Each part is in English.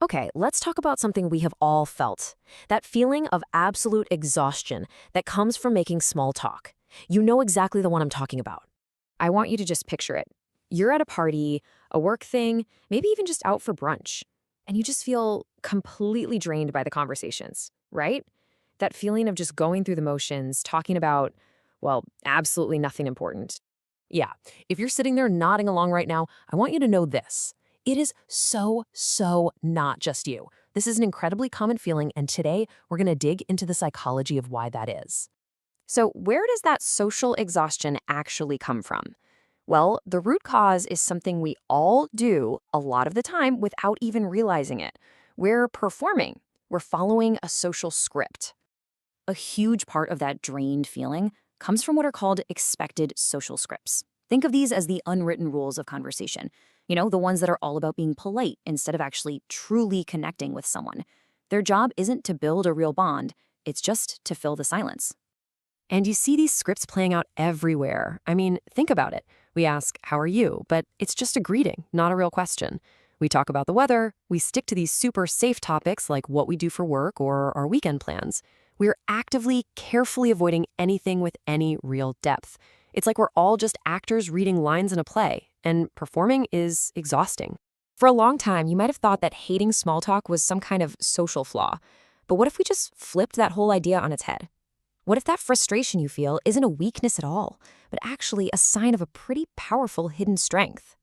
Okay, let's talk about something we have all felt. That feeling of absolute exhaustion that comes from making small talk. You know exactly the one I'm talking about. I want you to just picture it. You're at a party, a work thing, maybe even just out for brunch, and you just feel completely drained by the conversations, right? That feeling of just going through the motions, talking about, well, absolutely nothing important. Yeah, if you're sitting there nodding along right now, I want you to know this. It is so not just you. This is an incredibly common feeling, and today we're going to dig into the psychology of why that is. So, where does that social exhaustion actually come from? Well, the root cause is something we all do a lot of the time without even realizing it. We're performing, we're following a social script. A huge part of that drained feeling comes from what are called expected social scripts. Think of these as the unwritten rules of conversation. The ones that are all about being polite instead of actually truly connecting with someone. Their job isn't to build a real bond, it's just to fill the silence. And you see these scripts playing out everywhere. I mean, think about it. We ask, "How are you?" But it's just a greeting, not a real question. We talk about the weather. We stick to these super safe topics like what we do for work or our weekend plans. We're actively, carefully avoiding anything with any real depth. It's like we're all just actors reading lines in a play, and performing is exhausting. For a long time, you might have thought that hating small talk was some kind of social flaw. But what if we just flipped that whole idea on its head? What if that frustration you feel isn't a weakness at all, but actually a sign of a pretty powerful hidden strength?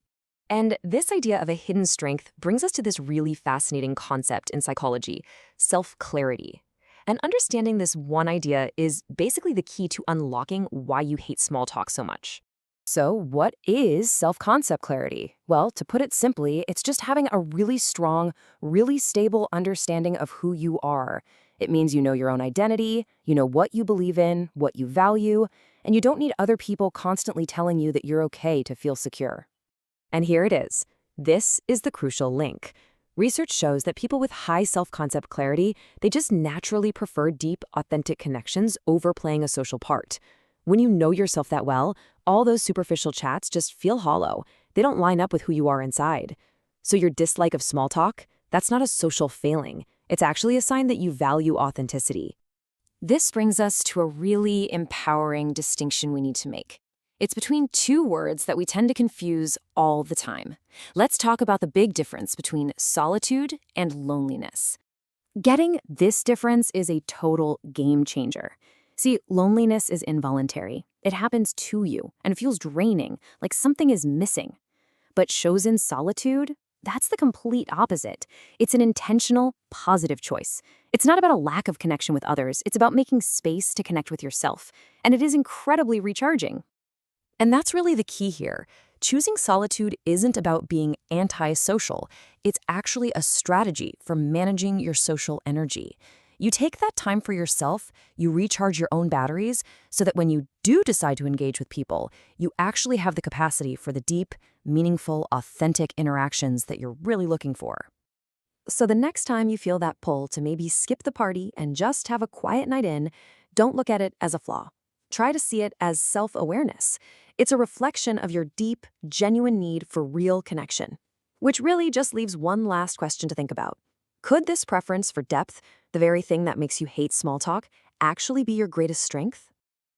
And this idea of a hidden strength brings us to this really fascinating concept in psychology, self-clarity. And understanding this one idea is basically the key to unlocking why you hate small talk so much. So, what is self-concept clarity? Well, to put it simply, it's just having a really strong, really stable understanding of who you are. It means you know your own identity, you know what you believe in, what you value, and you don't need other people constantly telling you that you're okay to feel secure. And here it is. This is the crucial link. Research shows that people with high self-concept clarity, they just naturally prefer deep, authentic connections over playing a social part. When you know yourself that well, all those superficial chats just feel hollow. They don't line up with who you are inside. So your dislike of small talk, that's not a social failing. It's actually a sign that you value authenticity. This brings us to a really empowering distinction we need to make. It's between two words that we tend to confuse all the time. Let's talk about the big difference between solitude and loneliness. Getting this difference is a total game changer. See, loneliness is involuntary. It happens to you and feels draining, like something is missing. But chosen solitude, that's the complete opposite. It's an intentional, positive choice. It's not about a lack of connection with others. It's about making space to connect with yourself. And it is incredibly recharging. And that's really the key here. Choosing solitude isn't about being antisocial. It's actually a strategy for managing your social energy. You take that time for yourself, you recharge your own batteries, so that when you do decide to engage with people, you actually have the capacity for the deep, meaningful, authentic interactions that you're really looking for. So the next time you feel that pull to maybe skip the party and just have a quiet night in, don't look at it as a flaw. Try to see it as self-awareness. It's a reflection of your deep, genuine need for real connection. Which really just leaves one last question to think about. Could this preference for depth, the very thing that makes you hate small talk, actually be your greatest strength?